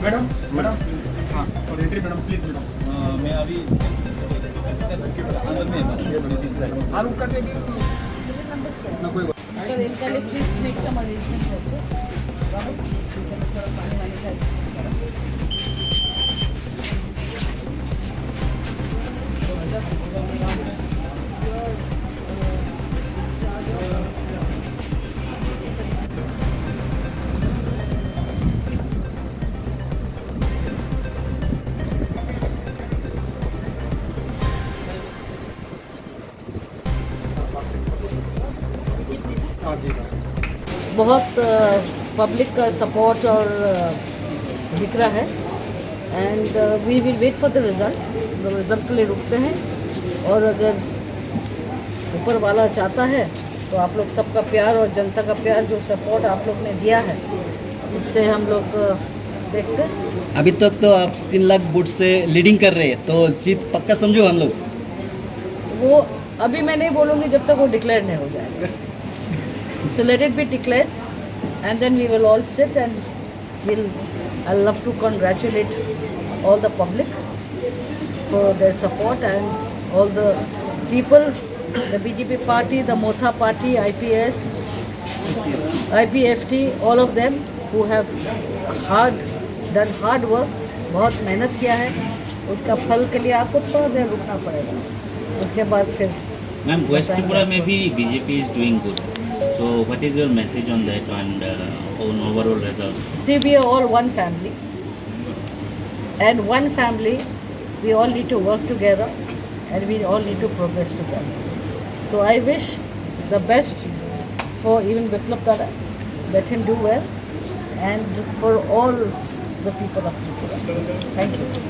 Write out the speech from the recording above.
Madam madam हाँ और entry madam please madam मैं अभी अंदर में आलू कटने की ना कोई तर इनका लिए please make some arrangement also बाबू किचन में थोड़ा पानी वानी का बहुत पब्लिक का सपोर्ट और दिख रहा है and we will wait for the result के लिए रुकते हैं और अगर ऊपर वाला चाहता है तो आप लोग सबका प्यार और जनता का प्यार जो सपोर्ट आप लोग ने दिया है उससे हम लोग देखते हैं। अभी तक तो आप 3 लाख वोट से लीडिंग कर रहे हैं तो जीत पक्का समझो हम लोग। वो अभी मैं नहीं बोलूँगी जब तक वो डिक्लेयर नहीं हो जाएगा। So let it be declared and then we will all sit and I'd love to congratulate all the public for their support and all the people, the BJP party, the Motha party, IPS, IPFT, all of them who have done hard work, बहुत मेहनत किया है, उसका फल के लिए आपको थोड़ा देर रुकना पड़ेगा, उसके बाद फिर मैम वेस्ट त्रिपुरा में भी BJP is doing good, so what is your message on that and on overall result? See, we are all one family, and one family we all need to work together and we all need to progress together. So I wish the best for even Biplab Dada, let him do well, and for all the people of Tripura. Thank you.